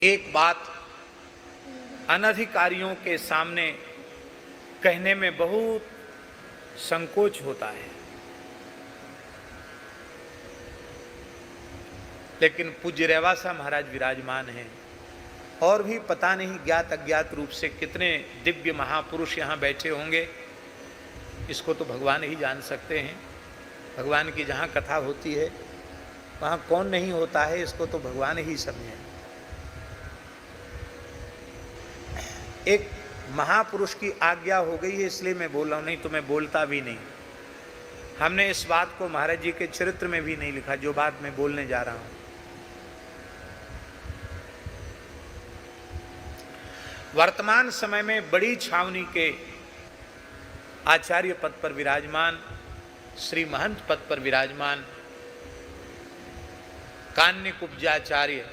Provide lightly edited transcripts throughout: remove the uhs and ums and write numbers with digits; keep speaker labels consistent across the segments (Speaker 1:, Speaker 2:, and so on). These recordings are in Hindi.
Speaker 1: एक बात अनधिकारियों के सामने कहने में बहुत संकोच होता है, लेकिन पूज्य रेवासा महाराज विराजमान हैं और भी पता नहीं ज्ञात अज्ञात रूप से कितने दिव्य महापुरुष यहाँ बैठे होंगे, इसको तो भगवान ही जान सकते हैं। भगवान की जहाँ कथा होती है वहाँ कौन नहीं होता है, इसको तो भगवान ही समझे। एक महापुरुष की आज्ञा हो गई है इसलिए मैं बोल रहा हूँ, नहीं तो मैं बोलता भी नहीं। हमने इस बात को महाराज जी के चरित्र में भी नहीं लिखा जो बात मैं बोलने जा रहा हूँ। वर्तमान समय में बड़ी छावनी के आचार्य पद पर विराजमान, श्री महंत पद पर विराजमान कान्य कुब्जाचार्य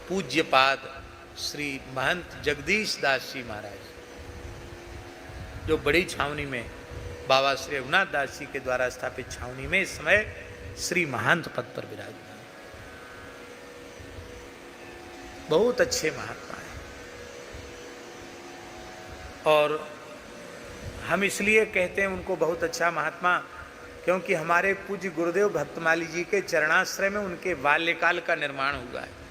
Speaker 1: पूज्यपाद श्री महंत जगदीश दास जी महाराज, जो बड़ी छावनी में बाबा श्री रघुनाथ दास जी के द्वारा स्थापित छावनी में इस समय श्री महंत पद पर विराजमान, बहुत अच्छे महात्मा हैं। और हम इसलिए कहते हैं उनको बहुत अच्छा महात्मा क्योंकि हमारे पूज्य गुरुदेव भक्तमाली जी के चरणाश्रय में उनके बाल्यकाल का निर्माण हुआ है।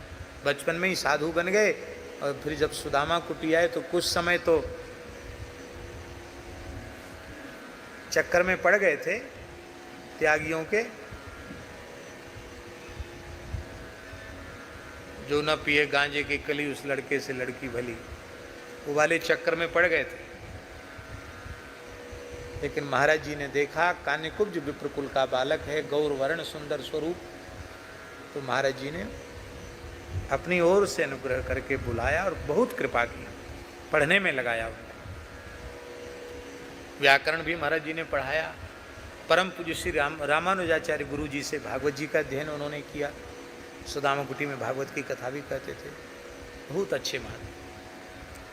Speaker 1: बचपन में ही साधु बन गए और फिर जब सुदामा कुटी आए तो कुछ समय तो चक्कर में पड़ गए थे त्यागियों के, जो न पिए गांजे की कली उस लड़के से लड़की भली, वो वाले चक्कर में पड़ गए थे। लेकिन महाराज जी ने देखा कान्यकुब्ज विप्रकुल का बालक है, गौर वर्ण सुंदर स्वरूप, तो महाराज जी ने अपनी ओर से अनुग्रह करके बुलाया और बहुत कृपा की, पढ़ने में लगाया उनको। व्याकरण भी महाराज जी ने पढ़ाया। परम पूज्य श्री रामानुजाचार्य गुरु जी से भागवत जी का अध्ययन उन्होंने किया। सुदामा कुटी में भागवत की कथा भी कहते थे। बहुत अच्छे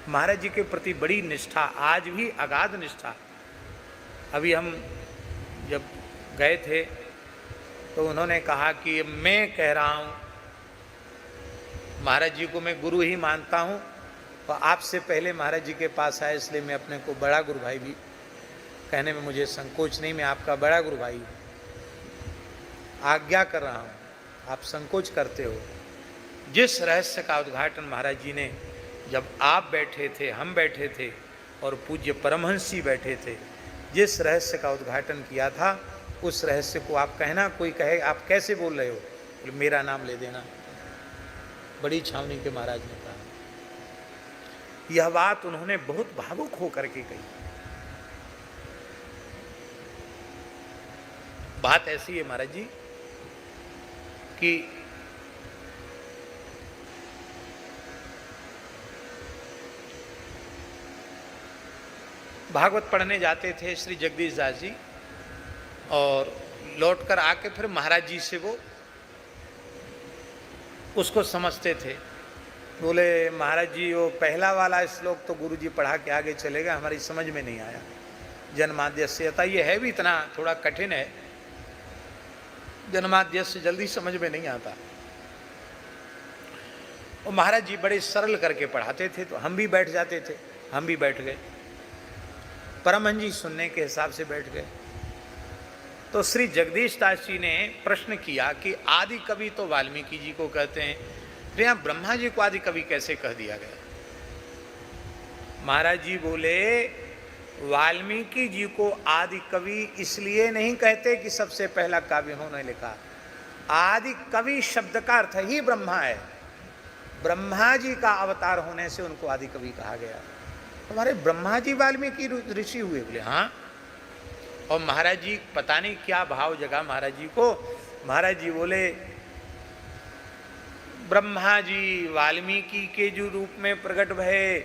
Speaker 1: महाराज जी के प्रति बड़ी निष्ठा, आज भी अगाध निष्ठा। अभी हम जब गए थे तो उन्होंने कहा कि मैं कह रहा हूँ महाराज जी को मैं गुरु ही मानता हूँ और आपसे पहले महाराज जी के पास आया, इसलिए मैं अपने को बड़ा गुरु भाई भी कहने में मुझे संकोच नहीं, मैं आपका बड़ा गुरु भाई हूँ, आज्ञा कर रहा हूँ, आप संकोच करते हो। जिस रहस्य का उद्घाटन महाराज जी ने जब आप बैठे थे, हम बैठे थे और पूज्य परमहंस जी बैठे थे, जिस रहस्य का उद्घाटन किया था उस रहस्य को आप कहना, कोई कहे आप कैसे बोल रहे हो, बोले मेरा नाम ले देना। बड़ी छावनी के महाराज ने कहा। यह बात उन्होंने बहुत भावुक होकर के कही। बात ऐसी है महाराज जी कि भागवत पढ़ने जाते थे श्री जगदीश दास जी और लौटकर आके फिर महाराज जी से वो उसको समझते थे। बोले महाराज जी वो पहला वाला श्लोक तो गुरु जी पढ़ा के आगे चले गए, हमारी समझ में नहीं आया। जन्माद्यस्यता ये है भी इतना थोड़ा कठिन है, जन्माद्यस्य जल्दी समझ में नहीं आता। और महाराज जी बड़े सरल करके पढ़ाते थे तो हम भी बैठ जाते थे, हम भी बैठ गए। परमहंस जी सुनने के हिसाब से बैठ गए। तो श्री जगदीश दास जी ने प्रश्न किया कि आदि कवि तो वाल्मीकि जी को कहते हैं, तो यहाँ ब्रह्मा जी को आदि कवि कैसे कह दिया गया? महाराज जी बोले वाल्मीकि जी को आदि कवि इसलिए नहीं कहते कि सबसे पहला काव्य उन्होंने लिखा। आदि कवि शब्द का अर्थ ही ब्रह्मा है, ब्रह्मा जी का अवतार होने से उनको आदि कवि कहा गया। हमारे ब्रह्मा जी वाल्मीकि ऋषि हुए? बोले हाँ। और महाराज जी पता नहीं क्या भाव जगा महाराज जी को। महाराज जी बोले ब्रह्मा जी वाल्मीकि के जो रूप में प्रकट भये,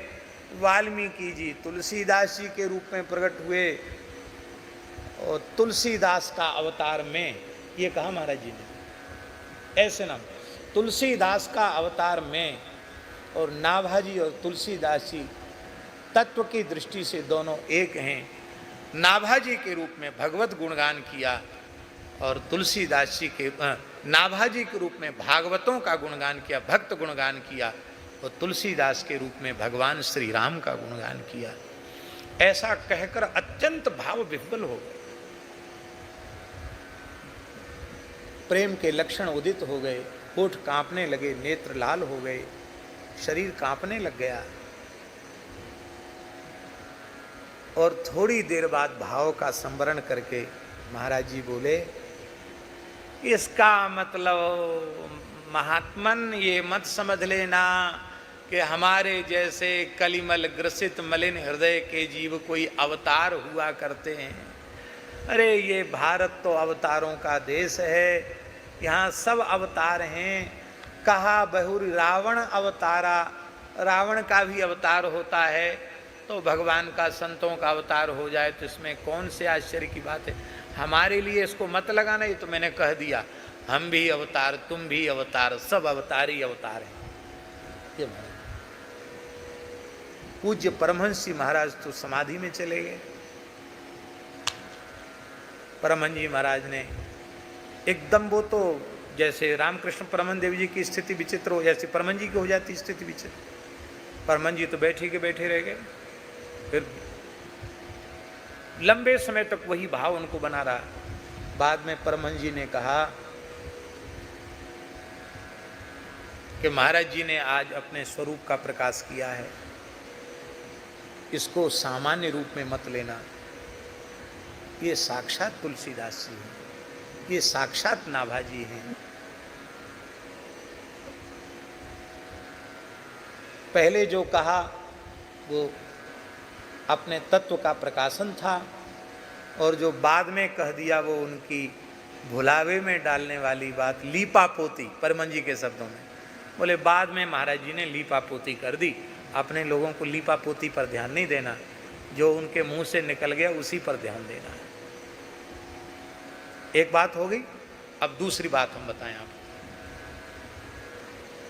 Speaker 1: वाल्मीकि जी तुलसीदास जी के रूप में प्रकट हुए और तुलसीदास का अवतार में, ये कहा महाराज जी ने ऐसे नाम, तुलसीदास का अवतार में। और नाभाजी और तुलसीदास जी तत्व की दृष्टि से दोनों एक हैं। नाभाजी के रूप में भगवत गुणगान किया और तुलसीदास जी के नाभाजी के रूप में भागवतों का गुणगान किया, भक्त गुणगान किया, और तुलसीदास के रूप में भगवान श्री राम का गुणगान किया। ऐसा कहकर अत्यंत भाव विह्वल हो गए, प्रेम के लक्षण उदित हो गए, होठ कांपने लगे, नेत्र लाल हो गए, शरीर कांपने लग गया। और थोड़ी देर बाद भाव का संवरण करके महाराज जी बोले, इसका मतलब महात्मन ये मत समझ लेना कि हमारे जैसे कलिमल ग्रसित मलिन हृदय के जीव कोई अवतार हुआ करते हैं। अरे ये भारत तो अवतारों का देश है, यहाँ सब अवतार हैं। कहा बहुर रावण अवतारा, रावण का भी अवतार होता है, तो भगवान का संतों का अवतार हो जाए तो इसमें कौन से आश्चर्य की बात है। हमारे लिए इसको मत लगाना, ये तो मैंने कह दिया, हम भी अवतार, तुम भी अवतार, सब अवतार ही अवतार हैं। ये पूज्य परमहंस जी महाराज तो समाधि में चले गए। परमहंस जी महाराज ने एकदम, वो तो जैसे रामकृष्ण परमहंस देव जी की स्थिति विचित्र हो, जैसे परमहंस जी की हो जाती स्थिति विचित्र। परमहंस जी तो बैठे के बैठे रह गए, फिर लंबे समय तक वही भाव उनको बना रहा। बाद में परमहंस जी ने कहा कि महाराज जी ने आज अपने स्वरूप का प्रकाश किया है, इसको सामान्य रूप में मत लेना। ये साक्षात तुलसीदास जी हैं, ये साक्षात नाभाजी हैं। पहले जो कहा वो अपने तत्व का प्रकाशन था, और जो बाद में कह दिया वो उनकी भुलावे में डालने वाली बात, लीपापोती। परमहंस जी के शब्दों में बोले, बाद में महाराज जी ने लीपापोती कर दी। अपने लोगों को लीपापोती पर ध्यान नहीं देना, जो उनके मुंह से निकल गया उसी पर ध्यान देना है। एक बात हो गई। अब दूसरी बात हम बताएं आपको।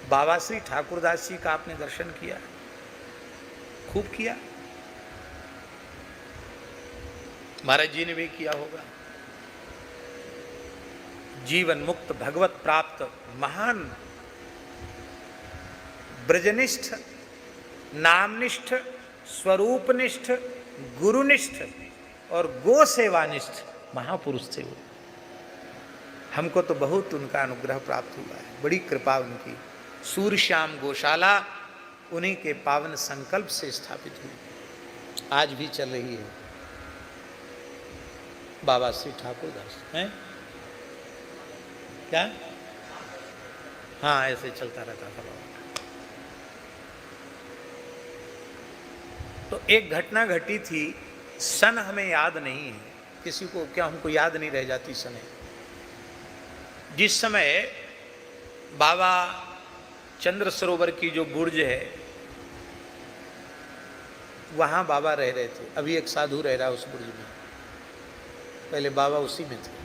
Speaker 1: बाबा श्री ठाकुरदास जी का आपने दर्शन किया, खूब किया, महाराज जी ने भी किया होगा। जीवन मुक्त भगवत प्राप्त महान ब्रजनिष्ठ, नामनिष्ठ, स्वरूपनिष्ठ, गुरुनिष्ठ और गो सेवानिष्ठ महापुरुष थे वो। हमको तो बहुत उनका अनुग्रह प्राप्त हुआ है, बड़ी कृपा उनकी। सूर्यश्याम गौशाला उन्हीं के पावन संकल्प से स्थापित हुई, आज भी चल रही है। बाबा श्री ठाकुरदास हैं क्या? हाँ, ऐसे चलता रहता था बाबा। तो एक घटना घटी थी, सन हमें याद नहीं है, किसी को क्या हमको याद नहीं रह जाती सने। जिस समय बाबा चंद्र सरोवर की जो बुर्ज है वहाँ बाबा रह रहे थे। अभी एक साधु रह रहा है उस बुर्ज में, पहले बाबा उसी में थे।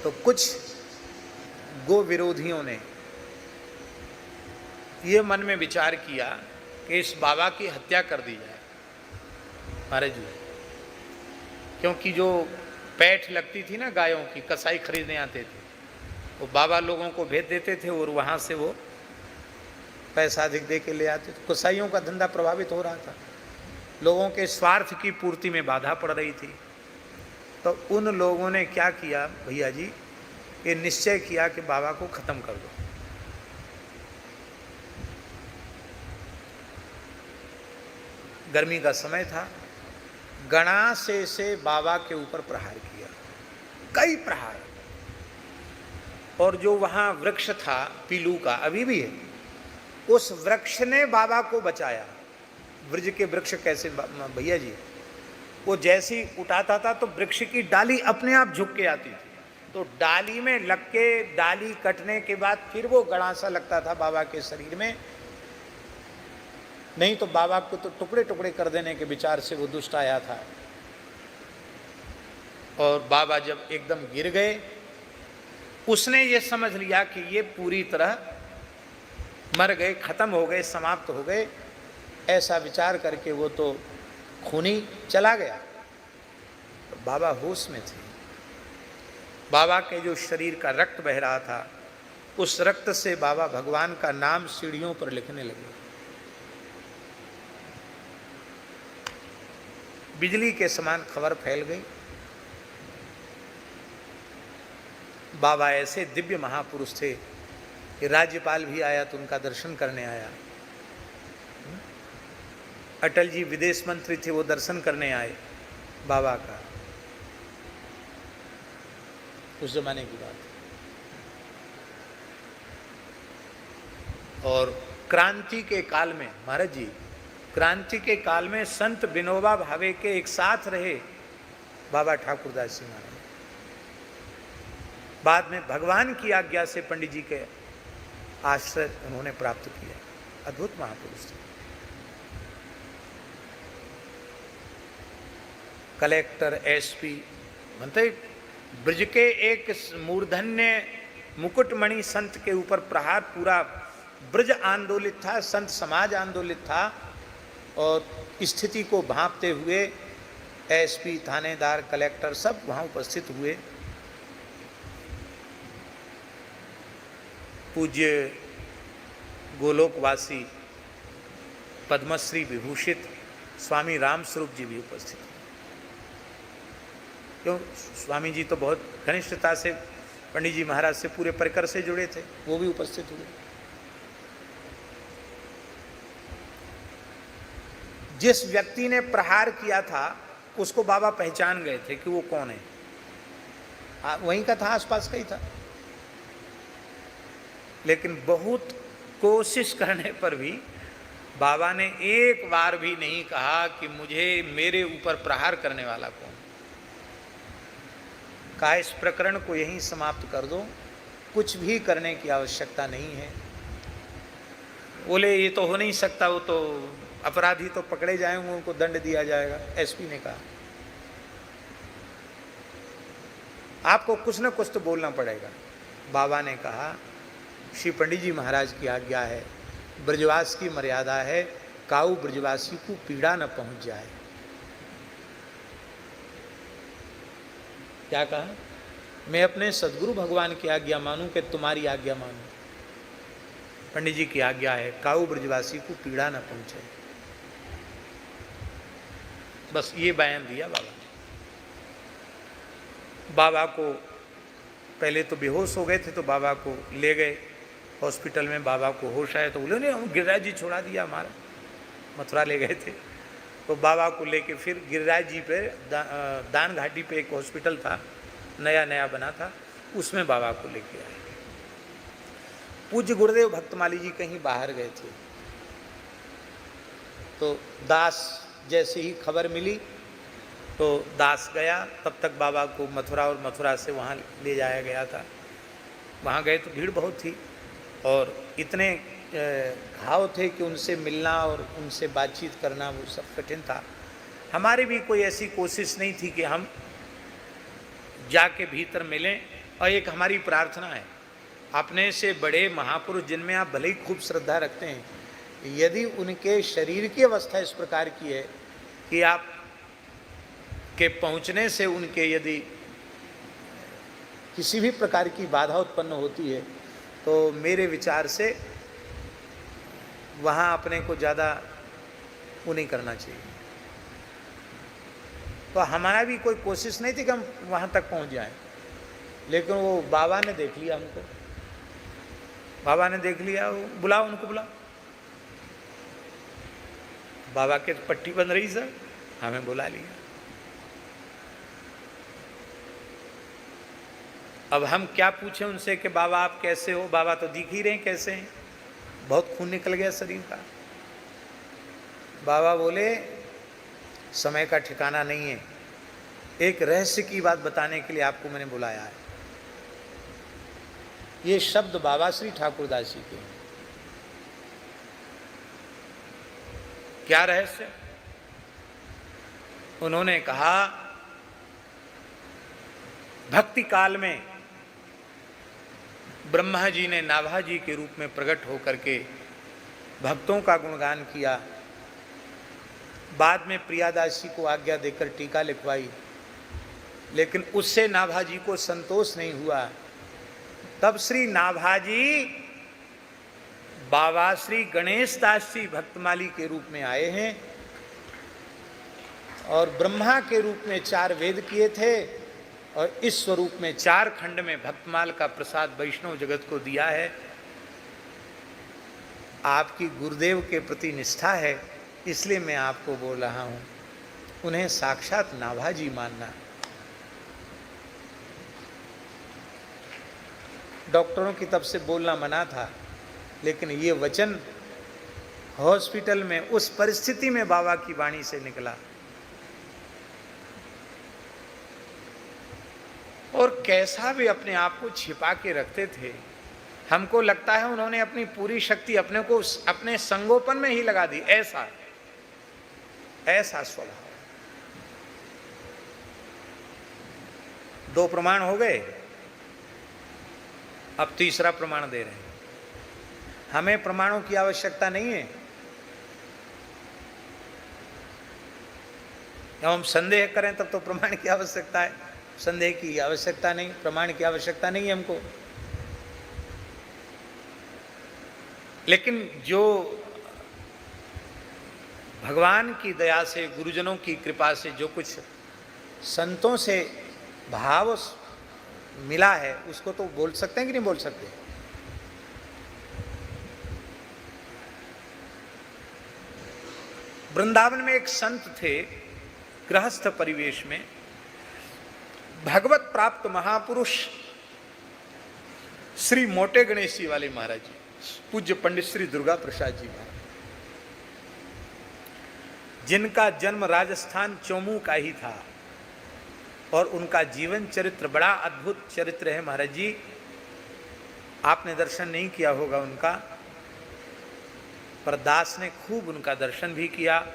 Speaker 1: तो कुछ गो विरोधियों ने ये मन में विचार किया कि इस बाबा की हत्या कर दी जाए महाराज जी, क्योंकि जो पैठ लगती थी ना गायों की, कसाई खरीदने आते थे, वो बाबा लोगों को भेज देते थे और वहाँ से वो पैसा अधिक दे के ले आते थे। कसाईयों का धंधा प्रभावित हो रहा था, लोगों के स्वार्थ की पूर्ति में बाधा पड़ रही थी। तो उन लोगों ने क्या किया भैया जी, ये निश्चय किया कि बाबा को ख़त्म कर दो। गर्मी का समय था, गणासे से बाबा के ऊपर प्रहार किया, कई प्रहार। और जो वहाँ वृक्ष था पीलू का, अभी भी है, उस वृक्ष ने बाबा को बचाया। ब्रज के वृक्ष कैसे भैया जी, वो जैसी उठाता था तो वृक्ष की डाली अपने आप झुक के आती थी, तो डाली में लग के डाली कटने के बाद फिर वो गड़ासा लगता था बाबा के शरीर में। नहीं तो बाबा को तो टुकड़े टुकड़े कर देने के विचार से वो दुष्ट आया था। और बाबा जब एकदम गिर गए, उसने ये समझ लिया कि ये पूरी तरह मर गए, खत्म हो गए, समाप्त हो गए। ऐसा विचार करके वो तो खूनी चला गया। तो बाबा होश में थे। बाबा के जो शरीर का रक्त बह रहा था, उस रक्त से बाबा भगवान का नाम सीढ़ियों पर लिखने लगे। बिजली के समान खबर फैल गई। बाबा ऐसे दिव्य महापुरुष थे कि राज्यपाल भी आया तो उनका दर्शन करने आया। अटल जी विदेश मंत्री थे, वो दर्शन करने आए बाबा का। उस जमाने की बात। और क्रांति के काल में महाराज जी, क्रांति के काल में संत विनोबा भावे के एक साथ रहे बाबा ठाकुरदास जी महाराज। बाद में भगवान की आज्ञा से पंडित जी के आश्रय उन्होंने प्राप्त किया। अद्भुत महापुरुष थे। कलेक्टर, एसपी, मतलब ब्रज के एक मूर्धन्य मुकुटमणि संत के ऊपर प्रहार, पूरा ब्रज आंदोलित था, संत समाज आंदोलित था। और स्थिति को भांपते हुए एसपी, थानेदार, कलेक्टर सब वहाँ उपस्थित हुए। पूज्य गोलोकवासी पद्मश्री विभूषित स्वामी रामस्वरूप जी भी उपस्थित हुए। क्यों, स्वामी जी तो बहुत घनिष्ठता से पंडित जी महाराज से पूरे परिकर से जुड़े थे, वो भी उपस्थित हुए। जिस व्यक्ति ने प्रहार किया था उसको बाबा पहचान गए थे कि वो कौन है। वहीं का था, आसपास का ही था। लेकिन बहुत कोशिश करने पर भी बाबा ने एक बार भी नहीं कहा कि मुझे, मेरे ऊपर प्रहार करने वाला कौन। कहा इस प्रकरण को यहीं समाप्त कर दो, कुछ भी करने की आवश्यकता नहीं है। बोले ये तो हो नहीं सकता, वो तो अपराधी तो पकड़े जाएंगे, उनको दंड दिया जाएगा। एसपी ने कहा आपको कुछ न कुछ तो बोलना पड़ेगा। बाबा ने कहा श्री पंडित जी महाराज की आज्ञा है, ब्रजवास की मर्यादा है, काऊ ब्रजवासी को पीड़ा न पहुंच जाए। क्या कहा, मैं अपने सदगुरु भगवान की आज्ञा मानूं कि तुम्हारी आज्ञा मानूं। पंडित जी की आज्ञा है, काऊ ब्रजवासी को पीड़ा न पहुंचे। बस ये बयान दिया बाबा ने। बाबा को पहले तो बेहोश हो गए थे, तो बाबा को ले गए हॉस्पिटल में। बाबा को होश आया तो बोले नहीं, हम गिरिराज जी छोड़ा दिया हमारा, मथुरा ले गए थे। तो बाबा को लेके फिर गिरिराज जी पे दान घाटी पे एक हॉस्पिटल था, नया नया बना था, उसमें बाबा को लेके आए। पूज्य गुरुदेव भक्तमाली जी कहीं बाहर गए थे, तो दास जैसे ही खबर मिली तो दास गया। तब तक बाबा को मथुरा और मथुरा से वहाँ ले जाया गया था। वहाँ गए तो भीड़ बहुत थी और इतने घाव थे कि उनसे मिलना और उनसे बातचीत करना वो सब कठिन था। हमारी भी कोई ऐसी कोशिश नहीं थी कि हम जाके भीतर मिलें। और एक हमारी प्रार्थना है, अपने से बड़े महापुरुष जिनमें आप भले ही खूब श्रद्धा रखते हैं, यदि उनके शरीर की अवस्था इस प्रकार की है कि आप के पहुँचने से उनके यदि किसी भी प्रकार की बाधा उत्पन्न होती है, तो मेरे विचार से वहाँ अपने को ज़्यादा वो नहीं करना चाहिए। तो हमारा भी कोई कोशिश नहीं थी कि हम वहाँ तक पहुँच जाएं, लेकिन वो बाबा ने देख लिया हमको। बाबा ने देख लिया, वो बुलाओ, उनको बुलाओ। बाबा के पट्टी बंध रही सर, हमें बुला लिया। अब हम क्या पूछें उनसे कि बाबा आप कैसे हो। बाबा तो दिख ही रहे हैं कैसे हैं, बहुत खून निकल गया शरीर का। बाबा बोले समय का ठिकाना नहीं है, एक रहस्य की बात बताने के लिए आपको मैंने बुलाया है। ये शब्द बाबा श्री ठाकुरदास जी के। क्या रहस्य? उन्होंने कहा भक्ति काल में ब्रह्मा जी ने नाभा जी के रूप में प्रकट होकर के भक्तों का गुणगान किया। बाद में प्रियादास जी को आज्ञा देकर टीका लिखवाई लेकिन उससे नाभाजी को संतोष नहीं हुआ। तब श्री नाभाजी बाबा श्री गणेश दास जी भक्तमाली के रूप में आए हैं और ब्रह्मा के रूप में 4 वेद किए थे और इस स्वरूप में 4 खंड में भक्तमाल का प्रसाद वैष्णव जगत को दिया है। आपकी गुरुदेव के प्रति निष्ठा है, इसलिए मैं आपको बोल रहा हूं, उन्हें साक्षात नाभाजी मानना। डॉक्टरों की तरफ से बोलना मना था, लेकिन ये वचन हॉस्पिटल में उस परिस्थिति में बाबा की वाणी से निकला। और कैसा भी अपने आप को छिपा के रखते थे। हमको लगता है उन्होंने अपनी पूरी शक्ति अपने को अपने संगोपन में ही लगा दी। ऐसा स्वभाव। 2 प्रमाण हो गए, अब तीसरा प्रमाण दे रहे हैं। हमें प्रमाणों की आवश्यकता नहीं है। जब हम संदेह करें तब तो प्रमाण की आवश्यकता है। संदेह की आवश्यकता नहीं, प्रमाण की आवश्यकता नहीं है हमको। लेकिन जो भगवान की दया से, गुरुजनों की कृपा से जो कुछ संतों से भाव मिला है, उसको तो बोल सकते हैं कि नहीं बोल सकते। वृंदावन में एक संत थे, गृहस्थ परिवेश में, भगवत प्राप्त महापुरुष श्री मोटे गणेश जी वाले महाराज जी, पूज्य पंडित श्री दुर्गा प्रसाद जी महाराज, जिनका जन्म राजस्थान चौमू का ही था और उनका जीवन चरित्र बड़ा अद्भुत चरित्र है। महाराज जी, आपने दर्शन नहीं किया होगा उनका, पर दास ने खूब उनका दर्शन भी किया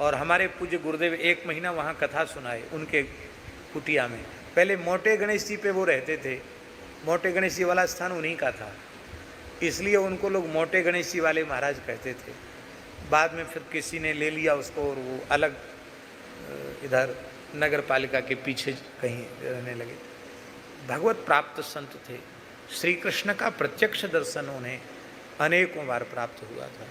Speaker 1: और हमारे पूज्य गुरुदेव 1 महीना वहाँ कथा सुनाए उनके कुटिया में। पहले मोटे गणेश जी पे वो रहते थे, मोटे गणेश जी वाला स्थान उन्हीं का था, इसलिए उनको लोग मोटे गणेश जी वाले महाराज कहते थे। बाद में फिर किसी ने ले लिया उसको और वो अलग इधर नगर पालिका के पीछे कहीं रहने लगे। भगवत प्राप्त संत थे। श्री कृष्ण का प्रत्यक्ष दर्शन उन्हें अनेकों बार प्राप्त हुआ था।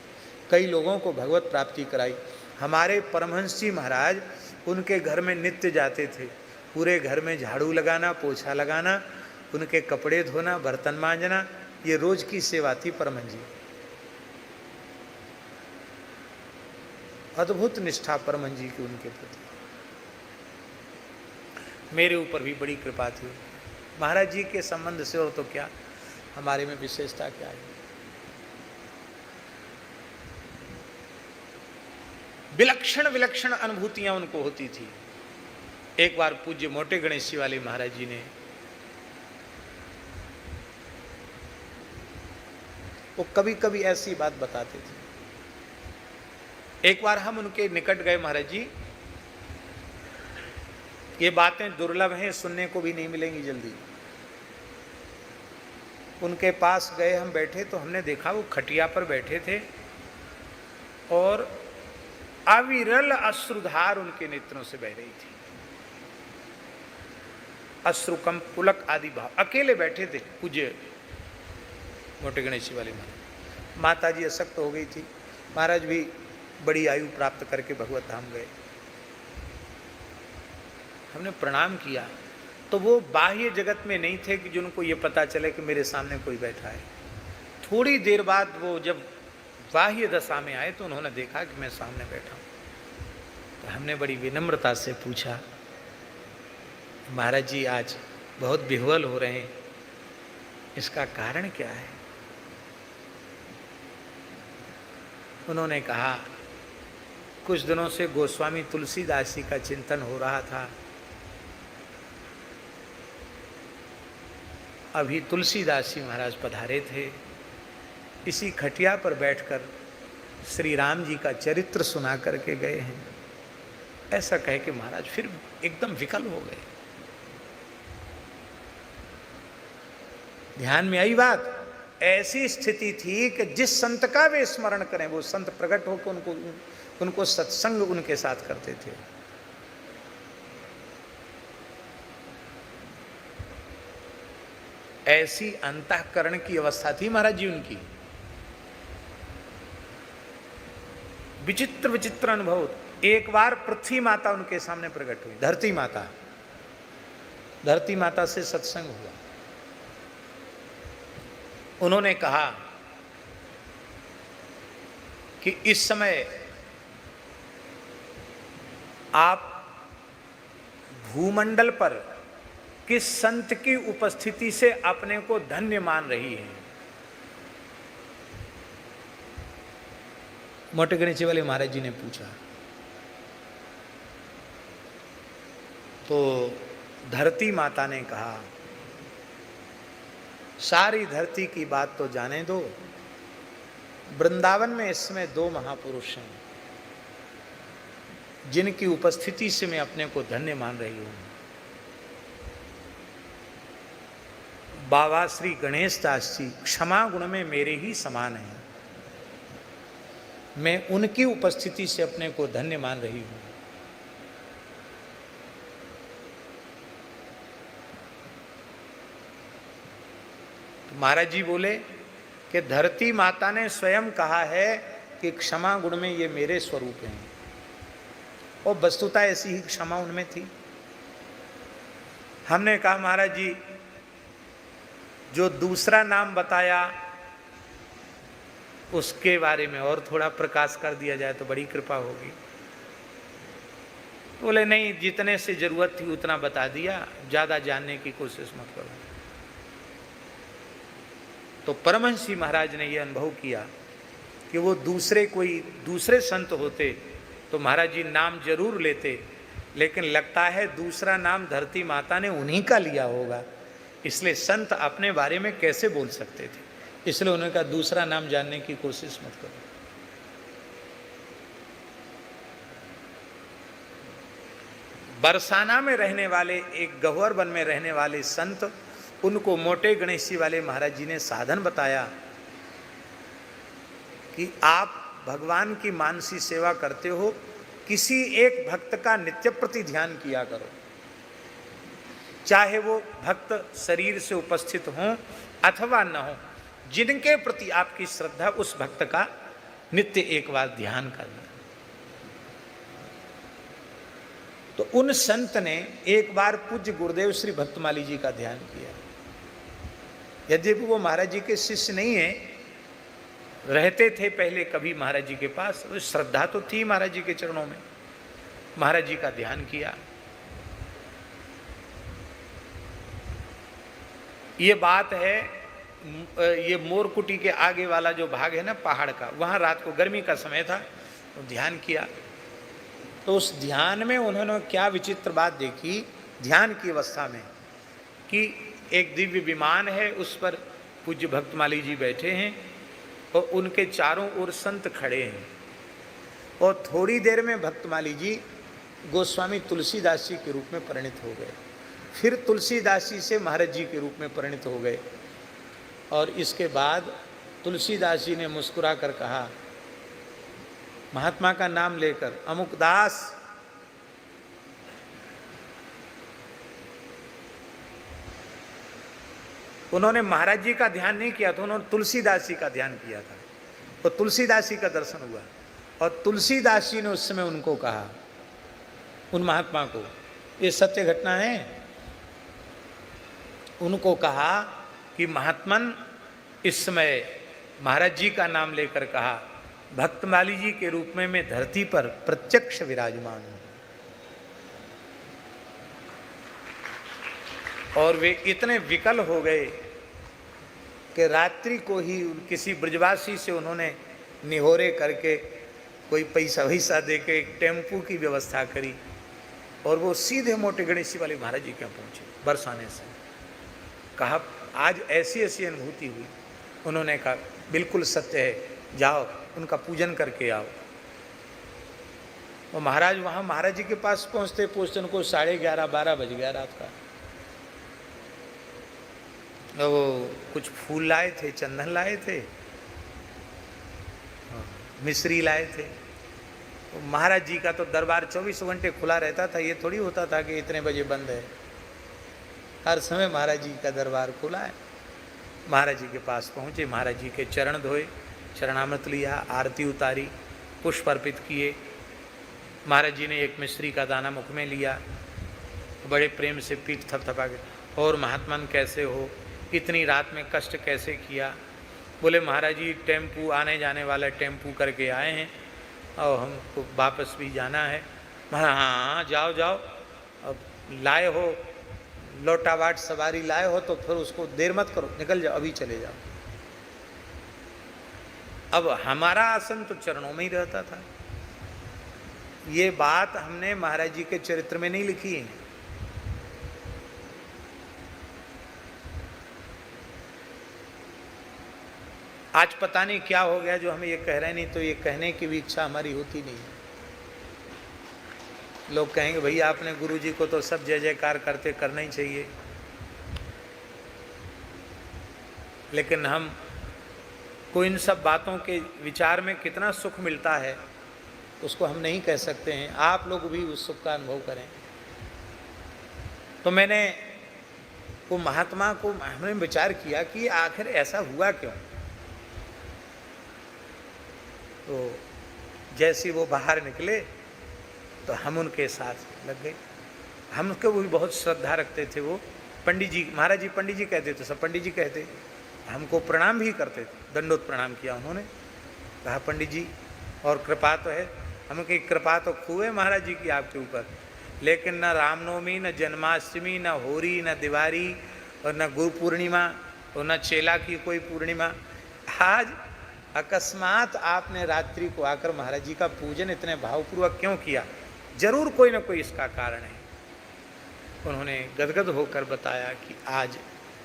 Speaker 1: कई लोगों को भगवत प्राप्ति कराई। हमारे परमहंस जी महाराज उनके घर में नित्य जाते थे। पूरे घर में झाड़ू लगाना, पोछा लगाना, उनके कपड़े धोना, बर्तन मांजना, ये रोज की सेवा थी परमहंस जी। अद्भुत निष्ठा परमहंस जी की उनके प्रति। मेरे ऊपर भी बड़ी कृपा थी महाराज जी के संबंध से, और तो क्या हमारे में विशेषता क्या है। विलक्षण विलक्षण अनुभूतियां उनको होती थी। एक बार पूज्य मोटे गणेश जी वाले महाराज जी ने, वो कभी कभी ऐसी बात बताते थे। एक बार हम उनके निकट गए, महाराज जी ये बातें दुर्लभ हैं, सुनने को भी नहीं मिलेंगी जल्दी। उनके पास गए, हम बैठे तो हमने देखा वो खटिया पर बैठे थे और अविरल अश्रुधार उनके नेत्रों से बह रही थी। अश्रुकम पुलक आदि भाव, अकेले बैठे थे पूज्य मोटे गणेश जी वाले महाराज। माता जी अशक्त हो गई थी। महाराज भी बड़ी आयु प्राप्त करके भगवत धाम गए। हमने प्रणाम किया तो वो बाह्य जगत में नहीं थे कि जिनको ये पता चले कि मेरे सामने कोई बैठा है। थोड़ी देर बाद वो जब बाह्य दशा में आए तो उन्होंने देखा कि मैं सामने बैठा हूँ। तो हमने बड़ी विनम्रता से पूछा, महाराज जी आज बहुत विह्वल हो रहे हैं, इसका कारण क्या है? उन्होंने कहा, कुछ दिनों से गोस्वामी तुलसीदास जी का चिंतन हो रहा था। अभी तुलसीदास जी महाराज पधारे थे, इसी खटिया पर बैठकर श्री राम जी का चरित्र सुना करके गए हैं। ऐसा कह के महाराज फिर एकदम विकल हो गए। ध्यान में आई बात। ऐसी स्थिति थी कि जिस संत का वे स्मरण करें वो संत प्रकट होकर उनको सत्संग उनके साथ करते थे। ऐसी अंतःकरण की अवस्था थी महाराज जी उनकी। विचित्र विचित्र अनुभव। एक बार पृथ्वी माता उनके सामने प्रकट हुई, धरती माता। धरती माता से सत्संग हुआ। उन्होंने कहा कि इस समय आप भूमंडल पर किस संत की उपस्थिति से अपने को धन्य मान रही हैं। मोटे गणेशी वाले महाराज जी ने पूछा तो धरती माता ने कहा, सारी धरती की बात तो जाने दो, वृंदावन में इस समय 2 महापुरुष हैं जिनकी उपस्थिति से मैं अपने को धन्य मान रही हूं। बाबा श्री गणेश दास जी क्षमा गुण में मेरे ही समान हैं, मैं उनकी उपस्थिति से अपने को धन्य मान रही हूं। तो महाराज जी बोले कि धरती माता ने स्वयं कहा है कि क्षमा गुण में ये मेरे स्वरूप हैं, और वस्तुतः ऐसी ही क्षमा उनमें थी। हमने कहा महाराज जी जो दूसरा नाम बताया उसके बारे में और थोड़ा प्रकाश कर दिया जाए तो बड़ी कृपा होगी। बोले नहीं, जितने से जरूरत थी उतना बता दिया, ज्यादा जानने की कोशिश मत करो। तो परमहंसी महाराज ने यह अनुभव किया कि वो दूसरे संत होते तो महाराज जी नाम जरूर लेते, लेकिन लगता है दूसरा नाम धरती माता ने उन्हीं का लिया होगा, इसलिए संत अपने बारे में कैसे बोल सकते थे, इसलिए उन्होंने कहा दूसरा नाम जानने की कोशिश मत करो। बरसाना में रहने वाले, एक गह्वर वन में रहने वाले संत, उनको मोटे गणेशी वाले महाराज जी ने साधन बताया कि आप भगवान की मानसी सेवा करते हो, किसी एक भक्त का नित्य प्रति ध्यान किया करो, चाहे वो भक्त शरीर से उपस्थित हो अथवा न हो, जिनके प्रति आपकी श्रद्धा, उस भक्त का नित्य एक बार ध्यान करना। तो उन संत ने एक बार पूज्य गुरुदेव श्री भक्तमाली जी का ध्यान किया। यद्यपि वो महाराज जी के शिष्य नहीं है, रहते थे पहले कभी महाराज जी के पास, श्रद्धा तो थी महाराज जी के चरणों में। महाराज जी का ध्यान किया। ये बात है, ये मोरकुटी के आगे वाला जो भाग है ना पहाड़ का, वहाँ रात को गर्मी का समय था, तो ध्यान किया। तो उस ध्यान में उन्होंने क्या विचित्र बात देखी ध्यान की अवस्था में, कि एक दिव्य विमान है, उस पर पूज्य भक्तमाली जी बैठे हैं और उनके चारों ओर संत खड़े हैं, और थोड़ी देर में भक्तमाली जी गोस्वामी तुलसीदास जी के रूप में परिणित हो गए, फिर तुलसीदास जी से महाराज जी के रूप में परिणित हो गए। और इसके बाद तुलसीदास जी ने मुस्कुरा कर कहा, महात्मा का नाम लेकर, अमुक दास, उन्होंने महाराज जी का ध्यान नहीं किया था, उन्होंने तुलसीदास जी का ध्यान किया था, तो तुलसीदास जी का दर्शन हुआ। और तुलसीदास जी ने उस समय उनको कहा, उन महात्मा को, ये सत्य घटना है, उनको कहा कि महात्मन, इस समय महाराज जी का नाम लेकर कहा, भक्तमाली जी के रूप में मैं धरती पर प्रत्यक्ष विराजमान हूं। और वे इतने विकल हो गए कि रात्रि को ही किसी ब्रजवासी से उन्होंने निहोरे करके कोई पैसा वैसा दे के एक टेम्पू की व्यवस्था करी, और वो सीधे मोटे गणेशी वाले महाराज जी के यहाँ पहुँचे बरसाने से। कहा आज ऐसी ऐसी अनुभूति हुई। उन्होंने कहा बिल्कुल सत्य है, जाओ उनका पूजन करके आओ। और महाराज वहाँ महाराज जी के पास पहुँचते पहुँचते उनको 11:30-12 बज गया रात का। वो कुछ फूल लाए थे, चंदन लाए थे, मिश्री लाए थे। तो महाराज जी का तो दरबार 24 घंटे खुला रहता था, ये थोड़ी होता था कि इतने बजे बंद है। हर समय महाराज जी का दरबार खुला है। महाराज जी के पास पहुँचे, महाराज जी के चरण धोए, चरणामृत लिया, आरती उतारी, पुष्प अर्पित किए। महाराज जी ने एक मिश्री का दाना मुख में लिया, बड़े प्रेम से पीठ थपथपा के, और महात्मन कैसे हो, इतनी रात में कष्ट कैसे किया? बोले महाराज जी टेम्पू, आने जाने वाला टेम्पू करके आए हैं और हमको वापस भी जाना है। महाराज हाँ जाओ जाओ, अब लाए हो लोटावाट सवारी लाए हो तो फिर उसको देर मत करो, निकल जाओ, अभी चले जाओ। अब हमारा आसन तो चरणों में ही रहता था। ये बात हमने महाराज जी के चरित्र में नहीं लिखी है। आज पता नहीं क्या हो गया जो हमें ये कह रहे, नहीं तो ये कहने की भी इच्छा हमारी होती नहीं। लोग कहेंगे भैया आपने गुरु जी को तो सब जय जयकार करते करना ही चाहिए, लेकिन हम को इन सब बातों के विचार में कितना सुख मिलता है उसको हम नहीं कह सकते हैं। आप लोग भी उस सुख का अनुभव करें। तो मैंने वो महात्मा को हमने विचार किया कि आखिर ऐसा हुआ क्यों। तो जैसे वो बाहर निकले तो हम उनके साथ लग गए। हम उसके वो भी बहुत श्रद्धा रखते थे। वो पंडित जी, महाराज जी पंडित जी कहते थे, सब पंडित जी कहते, हमको प्रणाम भी करते थे। दंडोत प्रणाम किया उन्होंने, कहा पंडित जी और कृपा तो है। हम कही कृपा तो खूब है महाराज जी की आपके ऊपर, लेकिन न रामनवमी, न जन्माष्टमी, न होरी, न दिवाली और न गुरु पूर्णिमा और न चेला की कोई पूर्णिमा। आज अकस्मात आपने रात्रि को आकर महाराज जी का पूजन इतने भावपूर्वक क्यों किया? जरूर कोई ना कोई इसका कारण है। उन्होंने गदगद होकर बताया कि आज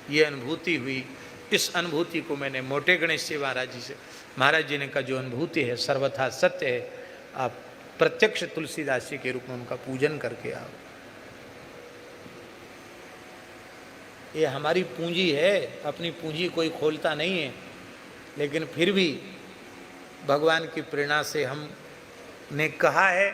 Speaker 1: ये अनुभूति हुई, इस अनुभूति को मैंने मोटे गणेश जी महाराज जी ने का जो अनुभूति है सर्वथा सत्य है, आप प्रत्यक्ष तुलसीदास जी के रूप में उनका पूजन करके आओ। ये हमारी पूंजी है, अपनी पूंजी कोई खोलता नहीं है, लेकिन फिर भी भगवान की प्रेरणा से हमने कहा है